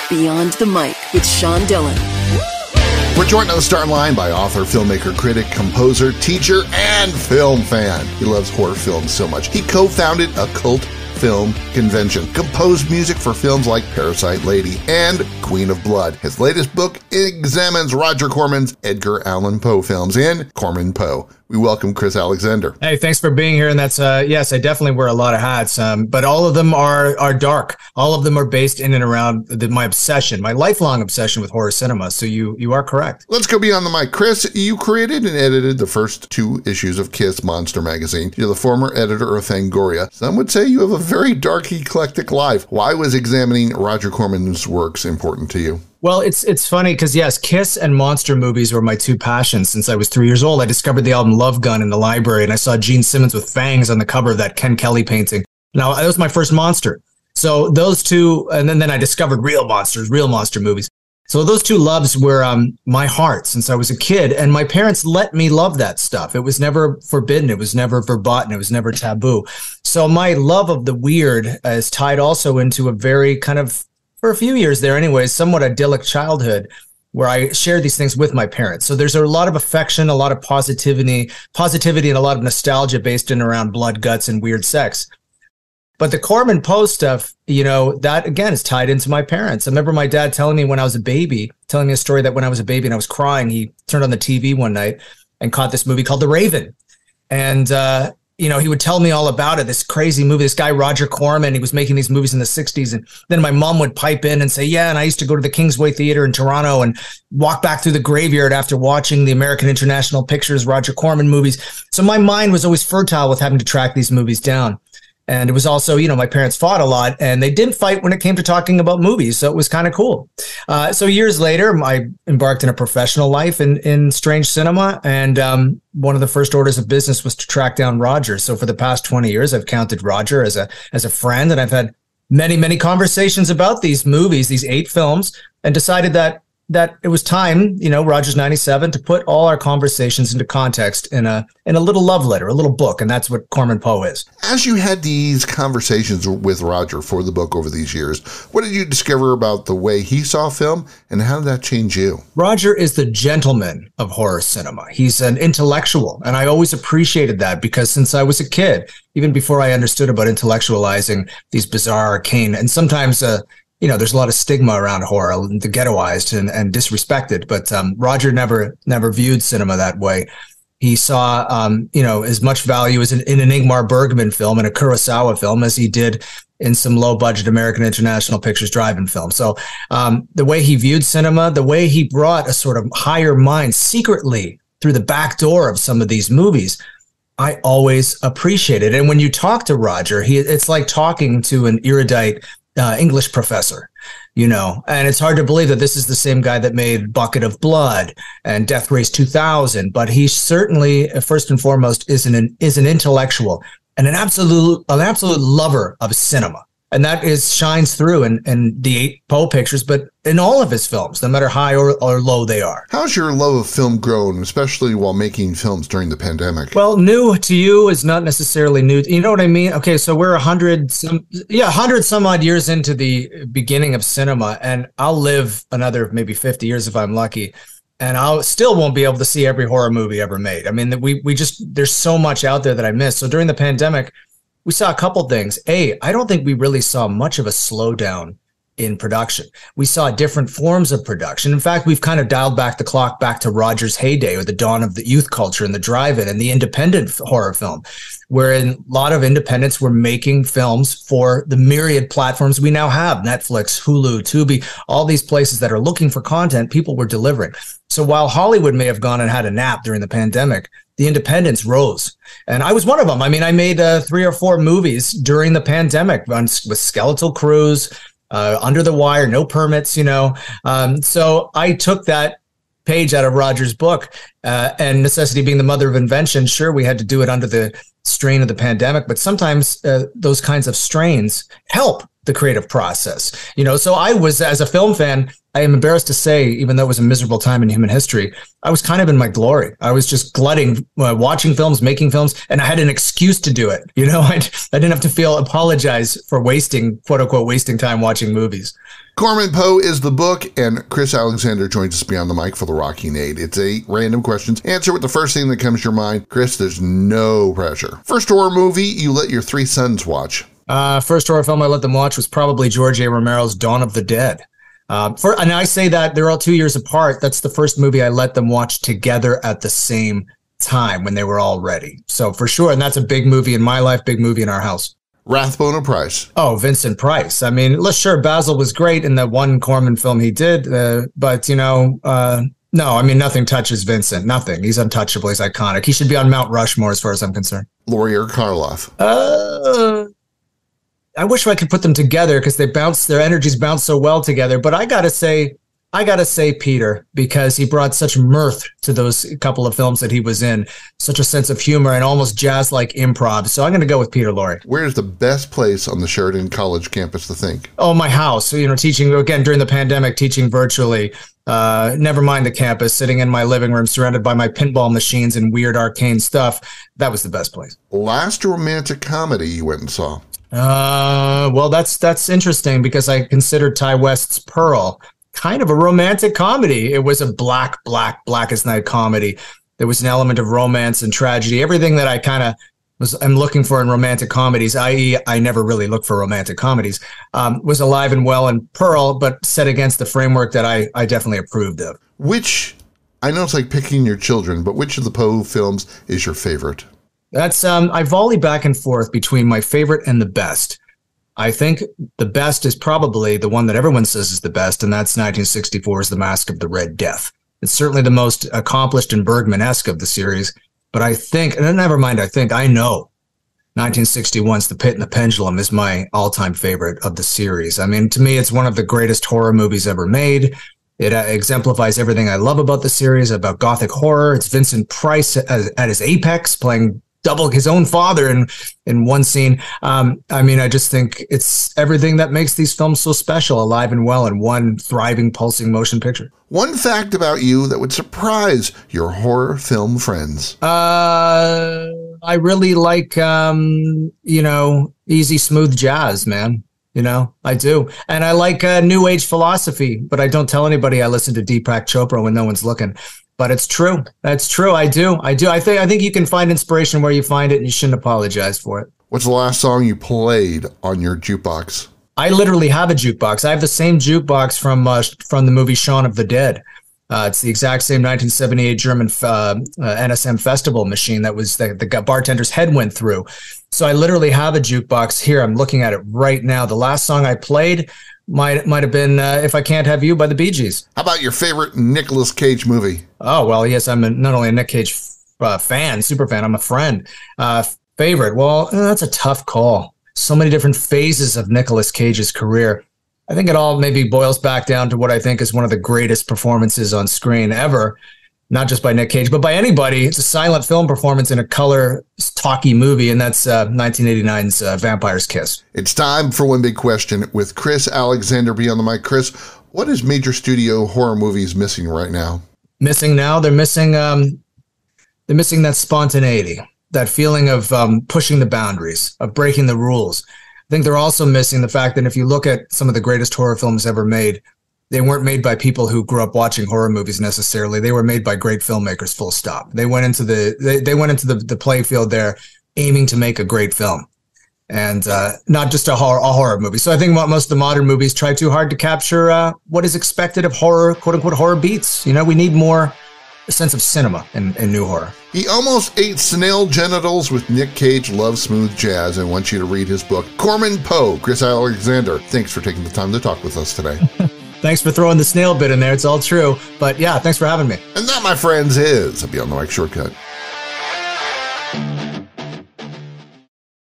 Beyond the Mic with Sean Dillon. We're joined on the Starline by author, filmmaker, critic, composer, teacher, and film fan. He loves horror films so much. He co-founded a cult film convention, composed music for films like Parasite Lady and Queen of Blood. His latest book examines Roger Corman's Edgar Allan Poe films in Corman Poe. We welcome Chris Alexander. Hey, thanks for being here. And that's, yes, I definitely wear a lot of hats, but all of them are dark. All of them are based in and around my obsession, my lifelong obsession with horror cinema. So you are correct. Let's go beyond the mic. Chris, you created and edited the first 2 issues of Kiss Monster magazine. You're the former editor of Fangoria. Some would say you have a very dark, eclectic life. Why was examining Roger Corman's works important to you? Well, it's funny because, yes, Kiss and monster movies were my 2 passions since I was 3 years old. I discovered the album Love Gun in the library, and I saw Gene Simmons with fangs on the cover of that Ken Kelly painting. Now, that was my first monster. So those 2, and then I discovered real monster movies. So those 2 loves were my heart since I was a kid, and my parents let me love that stuff. It was never forbidden. It was never verboten. It was never taboo. So my love of the weird is tied also into a very kind of, for a few years there anyways, somewhat idyllic childhood where I shared these things with my parents. So there's a lot of affection, a lot of positivity and a lot of nostalgia based in around blood, guts, and weird sex. But the Corman Poe stuff, that again is tied into my parents. I remember my dad telling me a story that when I was a baby and I was crying, he turned on the TV one night and caught this movie called The Raven. And, he would tell me all about it, this crazy movie, this guy, Roger Corman, he was making these movies in the 60s. And then my mom would pipe in and say, yeah, and I used to go to the Kingsway Theater in Toronto and walk back through the graveyard after watching the American International Pictures, Roger Corman movies. So my mind was always fertile with having to track these movies down. And it was also, my parents fought a lot and they didn't fight when it came to talking about movies. So it was kind of cool. So years later, I embarked in a professional life in strange cinema. And one of the first orders of business was to track down Roger. So for the past 20 years, I've counted Roger as a friend. And I've had many, many conversations about these movies, these 8 films, and decided that it was time, Roger's 97, to put all our conversations into context in a little love letter, a little book. And that's what Corman Poe is. As you had these conversations with Roger for the book over these years, what did you discover about the way he saw film and how did that change you? Roger is the gentleman of horror cinema. He's an intellectual. And I always appreciated that because since I was a kid, even before I understood about intellectualizing these bizarre, arcane, and sometimes there's a lot of stigma around horror, the ghettoized and disrespected, but Roger never viewed cinema that way. He saw, as much value as in an Ingmar Bergman film and a Kurosawa film as he did in some low-budget American International Pictures drive-in film. So the way he viewed cinema, the way he brought a sort of higher mind secretly through the back door of some of these movies, I always appreciated. And when you talk to Roger, it's like talking to an erudite English professor, and it's hard to believe that this is the same guy that made Bucket of Blood and Death Race 2000. But he certainly, first and foremost, is an intellectual and an absolute lover of cinema. And that shines through in the 8 Poe pictures, but in all of his films, no matter high or low they are. How's your love of film grown, especially while making films during the pandemic? Well, new to you is not necessarily new. You know what I mean? Okay, so we're 100 some odd years into the beginning of cinema, and I'll live another maybe 50 years if I'm lucky. And I still won't be able to see every horror movie ever made. I mean, there's so much out there that I missed. So during the pandemic, we saw a couple things. I don't think we really saw much of a slowdown in production. We saw different forms of production. In fact, we've kind of dialed back the clock back to Roger's heyday or the dawn of the youth culture and the drive-in and the independent horror film, wherein a lot of independents were making films for the myriad platforms we now have, Netflix, Hulu, Tubi, all these places that are looking for content, people were delivering. So while Hollywood may have gone and had a nap during the pandemic, the independents rose. And I was one of them. I mean, I made 3 or 4 movies during the pandemic with skeletal crews, under the wire, no permits, So I took that page out of Roger's book and necessity being the mother of invention. Sure, we had to do it under the strain of the pandemic, but sometimes those kinds of strains help the creative process. So I was, as a film fan, I am embarrassed to say, even though it was a miserable time in human history, I was kind of in my glory. I was just glutting, watching films, making films, and I had an excuse to do it. You know, I didn't have to apologize for wasting, quote unquote, wasting time watching movies. Corman Poe is the book, and Chris Alexander joins us beyond the mic for the Rockin Aid. It's 8 random questions. Answer with the first thing that comes to your mind. Chris, there's no pressure. First horror movie you let your 3 sons watch? First horror film I let them watch was probably George A. Romero's Dawn of the Dead. And I say that they're all 2 years apart. That's the first movie I let them watch together at the same time when they were all ready. So for sure, and that's a big movie in my life, big movie in our house. Rathbone or Price? Oh, Vincent Price. I mean, sure, Basil was great in the one Corman film he did, but, no, I mean, nothing touches Vincent. Nothing. He's untouchable. He's iconic. He should be on Mount Rushmore as far as I'm concerned. Laurie or Karloff? I wish I could put them together because their energies bounce so well together. But I gotta say Peter, because he brought such mirth to those couple of films that he was in, such a sense of humor and almost jazz-like improv. So I'm going to go with Peter Lorre. Where's the best place on the Sheridan College campus to think? Oh, my house. Teaching again during the pandemic, teaching virtually. Never mind the campus, sitting in my living room, surrounded by my pinball machines and weird arcane stuff. That was the best place. Last romantic comedy you went and saw? Well, that's interesting because I considered Ty West's Pearl kind of a romantic comedy. It was a blackest night comedy. There was an element of romance and tragedy, everything that I I'm looking for in romantic comedies, i.e. I never really look for romantic comedies, was alive and well in Pearl, but set against the framework that I definitely approved of. Which, I know it's like picking your children, but which of the Poe films is your favorite? That's I volley back and forth between my favorite and the best. I think the best is probably the one that everyone says is the best, and that's 1964's The Mask of the Red Death. It's certainly the most accomplished and Bergman-esque of the series, but I know 1961's The Pit and the Pendulum is my all-time favorite of the series. I mean, to me, it's one of the greatest horror movies ever made. It exemplifies everything I love about the series, about Gothic horror. It's Vincent Price at his apex, playing double his own father in one scene. I just think it's everything that makes these films so special, alive and well in one thriving, pulsing motion picture. One fact about you that would surprise your horror film friends. I really like, easy, smooth jazz, man. I do. And I like new age philosophy, but I don't tell anybody I listen to Deepak Chopra when no one's looking. But it's true. That's true. I do. I think you can find inspiration where you find it, and you shouldn't apologize for it. What's the last song you played on your jukebox? I literally have a jukebox. I have the same jukebox from the movie Shaun of the Dead. It's the exact same 1978 German NSM festival machine that was the bartender's head went through. So I literally have a jukebox here. I'm looking at it right now. The last song I played might have been If I Can't Have You by the Bee Gees. How about your favorite Nicolas Cage movie? Oh, well, yes, I'm not only a Nick Cage fan, super fan, I'm a friend. Favorite? Well, that's a tough call. So many different phases of Nicolas Cage's career. I think it all maybe boils back down to what I think is one of the greatest performances on screen ever, not just by Nick Cage, but by anybody. It's a silent film performance in a color talkie movie, and that's 1989's Vampire's Kiss. It's time for One Big Question with Chris Alexander beyond the mic. Chris, what is major studio horror movies missing right now? Missing now? They're missing that spontaneity, that feeling of pushing the boundaries, of breaking the rules. I think they're also missing the fact that if you look at some of the greatest horror films ever made, they weren't made by people who grew up watching horror movies necessarily. They were made by great filmmakers, full stop. They went into the playfield there aiming to make a great film, and not just a horror movie. So I think most of the modern movies try too hard to capture what is expected of horror, quote unquote, horror beats. We need more a sense of cinema in new horror. He almost ate snail genitals with Nick Cage, loves smooth jazz, and wants you to read his book, Corman Poe. Chris Alexander, thanks for taking the time to talk with us today. Thanks for throwing the snail bit in there. It's all true. But yeah, thanks for having me. And that, my friends, is a Beyond the Mic shortcut.